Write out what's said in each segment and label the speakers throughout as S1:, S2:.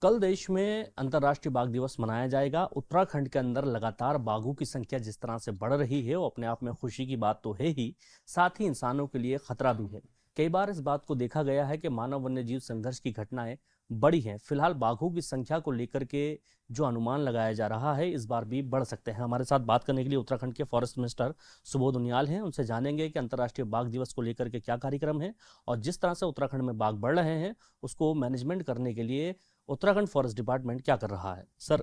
S1: कल देश में अंतर्राष्ट्रीय बाघ दिवस मनाया जाएगा। उत्तराखंड के अंदर लगातार बाघों की संख्या जिस तरह से बढ़ रही है वो अपने आप में खुशी की बात तो है ही, साथ ही इंसानों के लिए खतरा भी है। कई बार इस बात को देखा गया है कि मानव वन्यजीव संघर्ष की घटनाएं बड़ी हैं। फिलहाल बाघों की संख्या को लेकर के जो अनुमान लगाया जा रहा है इस बार भी बढ़ सकते हैं। हमारे साथ बात करने के लिए उत्तराखंड के फॉरेस्ट मिनिस्टर सुबोध उनियाल हैं। उनसे जानेंगे कि अंतर्राष्ट्रीय बाघ दिवस को लेकर के क्या कार्यक्रम है और जिस तरह से उत्तराखंड में बाघ बढ़ रहे हैं उसको मैनेजमेंट करने के लिए उत्तराखंड फॉरेस्ट डिपार्टमेंट क्या कर रहा है। सर,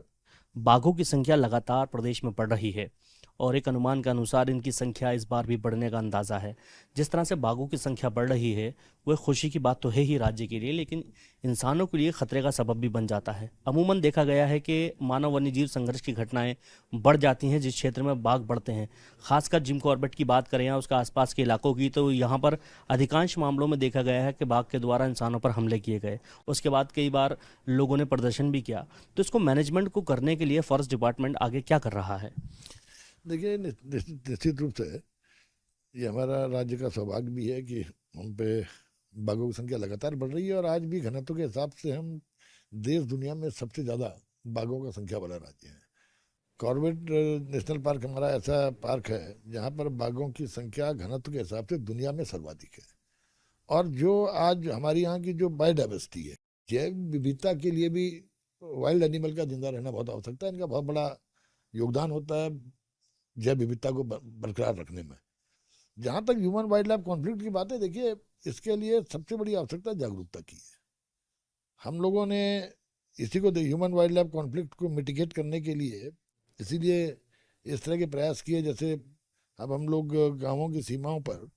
S1: बाघों की संख्या लगातार प्रदेश में बढ़ रही है और एक अनुमान के अनुसार इनकी संख्या इस बार भी बढ़ने का अंदाज़ा है। जिस तरह से बाघों की संख्या बढ़ रही है वो खुशी की बात तो है ही राज्य के लिए, लेकिन इंसानों के लिए खतरे का सबब भी बन जाता है। अमूमन देखा गया है कि मानव वन्यजीव संघर्ष की घटनाएं बढ़ जाती हैं जिस क्षेत्र में बाघ बढ़ते हैं। खासकर जिम कॉर्बेट की बात करें या उसका आसपास के इलाकों की, तो यहाँ पर अधिकांश मामलों में देखा गया है कि बाघ के द्वारा इंसानों पर हमले किए गए। उसके बाद कई बार लोगों ने प्रदर्शन भी किया। तो इसको मैनेजमेंट को करने के लिए फॉरेस्ट डिपार्टमेंट आगे क्या कर रहा है?
S2: देखिए, निश्चित रूप से ये हमारा राज्य का सौभाग्य भी है कि हम पे बाघों की संख्या लगातार बढ़ रही है और आज भी घनत्व के हिसाब से हम देश दुनिया में सबसे ज़्यादा बाघों का संख्या वाला राज्य है। कॉर्बेट नेशनल पार्क हमारा ऐसा पार्क है जहाँ पर बाघों की संख्या घनत्व के हिसाब से दुनिया में सर्वाधिक है। और जो आज हमारी यहाँ की जो बायोडाइवर्सिटी है, जैव विविधता के लिए भी वाइल्ड एनिमल का जिंदा रहना बहुत आवश्यकता है। इनका बहुत बड़ा योगदान होता है जैव विविधता को बरकरार रखने में। जहाँ तक ह्यूमन वाइल्ड लाइफ कॉन्फ्लिक्ट की बात है, देखिए, इसके लिए सबसे बड़ी आवश्यकता जागरूकता की है। हम लोगों ने इसी को ह्यूमन वाइल्ड लाइफ कॉन्फ्लिक्ट को मिटिगेट करने के लिए इसीलिए इस तरह के प्रयास किए, जैसे अब हम लोग गांवों की सीमाओं पर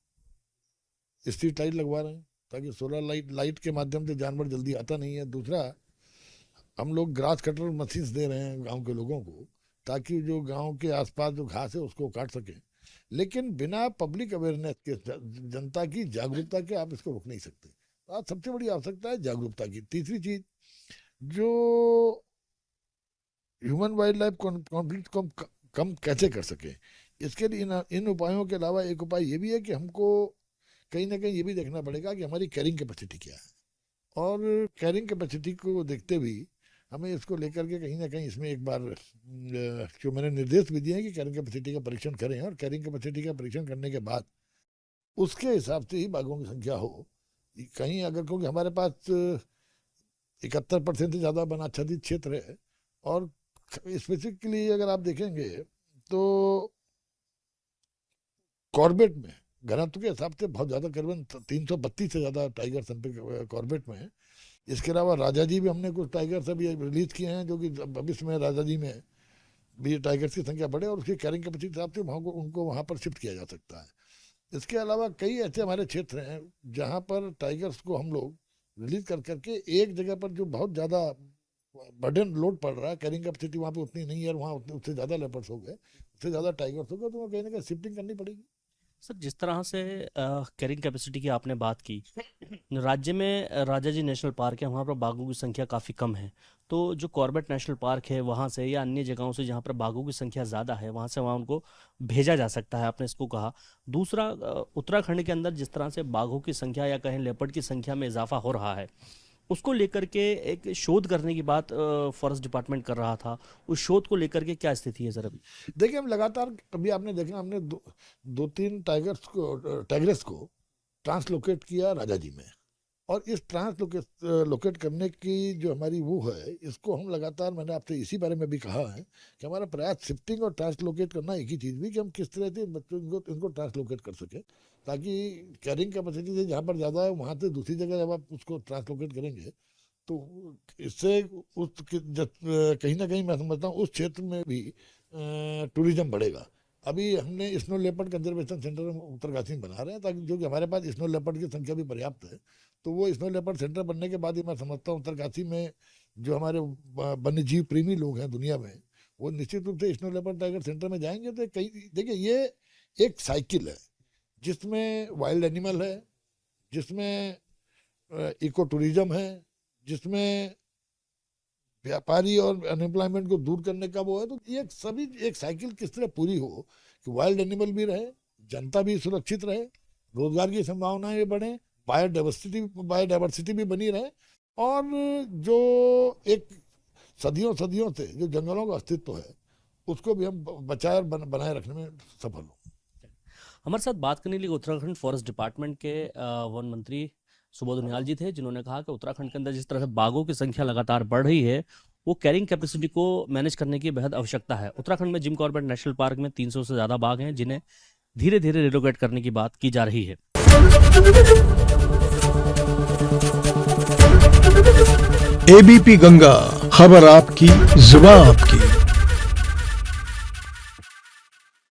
S2: स्ट्रीट लाइट लगवा रहे हैं ताकि सोलर लाइट के माध्यम से जानवर जल्दी आता नहीं है। दूसरा, हम लोग ग्रास कटर मशीन्स दे रहे हैं गांव के लोगों को ताकि जो गांव के आसपास जो घास है उसको काट सकें। लेकिन बिना पब्लिक अवेयरनेस के, जनता की जागरूकता के आप इसको रोक नहीं सकते। आज सबसे बड़ी आवश्यकता है जागरूकता की। तीसरी चीज, जो ह्यूमन वाइल्ड लाइफ कॉन्फ्लिक्ट को हम कम कैसे कर सके, इसके लिए इन उपायों के अलावा एक उपाय ये भी है कि हमको कहीं ना कहीं ये भी देखना पड़ेगा कि हमारी कैरिंग कैपेसिटी क्या है। और कैरिंग कैपेसिटी को देखते हुए हमें इसको लेकर के कहीं ना कहीं इसमें एक बार जो मैंने निर्देश भी दिए हैं कि कैरिंग कैपेसिटी का परीक्षण करें और कैरिंग कैपेसिटी का परीक्षण करने के बाद उसके हिसाब से ही बाघों की संख्या हो। कहीं अगर, क्योंकि हमारे पास 71% से ज़्यादा वनाच्छादित क्षेत्र है और स्पेसिफिकली अगर आप देखेंगे तो कॉर्बेट में घनत्व के हिसाब से बहुत ज़्यादा, करीबन 332 से ज़्यादा टाइगर्स कॉर्बेट में है। इसके अलावा राजा जी भी हमने कुछ टाइगर्स अभी रिलीज किए हैं जो कि भविष्य में राजा जी में भी टाइगर्स की संख्या बढ़े और उसकी कैरिंग कैपेसिटी के हिसाब से वहाँ को उनको वहाँ पर शिफ्ट किया जा सकता है। इसके अलावा कई ऐसे हमारे क्षेत्र हैं जहाँ पर टाइगर्स को हम लोग रिलीज कर करके एक जगह पर जो बहुत ज़्यादा बर्डन लोड पड़ रहा है, कैरिंग कैपेसिटी वहाँ पे उतनी नहीं है और वहाँ उससे ज़्यादा लेपर्ड्स हो गए, उससे ज़्यादा टाइगर्स हो गए, तो वहाँ कहीं ना कहीं शिफ्टिंग करनी पड़ेगी।
S1: सर, जिस तरह से कैरिंग कैपेसिटी की आपने बात की, राज्य में राजा जी नेशनल पार्क है, वहाँ पर बाघों की संख्या काफ़ी कम है। तो जो कॉर्बेट नेशनल पार्क है वहाँ से या अन्य जगहों से जहाँ पर बाघों की संख्या ज़्यादा है वहाँ से वहाँ उनको भेजा जा सकता है, आपने इसको कहा। दूसरा, उत्तराखंड के अंदर जिस तरह से बाघों की संख्या या कहें लेपर्ड की संख्या में इजाफा हो रहा है उसको लेकर के एक शोध करने की बात फॉरेस्ट डिपार्टमेंट कर रहा था। उस शोध को लेकर के क्या स्थिति है सर अभी?
S2: देखिए, हम लगातार, अभी आपने देखा, हमने दो तीन टाइगर्स को ट्रांसलोकेट किया राजा जी में। और इस लोकेट करने की जो हमारी वो है, इसको हम लगातार, मैंने आपसे इसी बारे में भी कहा है कि हमारा प्रयास शिफ्टिंग और ट्रांसलोकेट करना एक ही चीज़ भी, कि हम किस तरह से इन बच्चों इनको ट्रांसलोकेट कर सकें ताकि कैरिंग कैपेसिटी से जहाँ पर ज़्यादा है वहाँ से दूसरी जगह जब आप उसको ट्रांसलोकेट करेंगे तो इससे कहीं ना कहीं मैं समझता हूँ उस क्षेत्र में भी टूरिज्म बढ़ेगा। अभी हमने स्नो लेपर्ड कंजर्वेशन सेंटर हम उत्तरकाशी में बना रहे हैं ताकि, जो कि हमारे पास स्नो लेपर्ड की संख्या भी पर्याप्त है, तो वो स्नो लेपर्ड सेंटर बनने के बाद ही मैं समझता हूँ उत्तरकाशी में जो हमारे वन्य जीव प्रेमी लोग हैं दुनिया में, वो निश्चित रूप से स्नो लेपर्ड टाइगर सेंटर में जाएंगे। तो कई, देखिए, ये एक साइकिल है जिसमें वाइल्ड एनिमल है, जिसमें इको टूरिज्म है, जिसमें व्यापारी और अनएम्प्लॉयमेंट को दूर करने का वो है। तो ये सभी एक साइकिल किस तरह पूरी हो कि वाइल्ड एनिमल भी रहे, जनता भी सुरक्षित रहे, रोजगार की संभावनाएं भी बढ़े, बायोडाइवर्सिटी भी बनी रहे और जो एक सदियों सदियों से जो जंगलों का अस्तित्व है उसको भी हम बचाए और बनाए रखने में सफल हों।
S1: हमारे साथ बात करने के लिए उत्तराखंड फॉरेस्ट डिपार्टमेंट के वन मंत्री सुबोध उनियाल जी थे, जिन्होंने कहा कि उत्तराखंड के अंदर जिस तरह से बाघों की संख्या लगातार बढ़ रही है, वो कैरिंग कैपेसिटी को मैनेज करने की बेहद आवश्यकता है। उत्तराखंड में जिम कॉर्बेट नेशनल पार्क में 300 से ज्यादा बाघ हैं, जिन्हें धीरे धीरे रिलोकेट करने की बात की जा रही है।
S3: एबीपी गंगा, खबर आपकी, जुबान आपकी।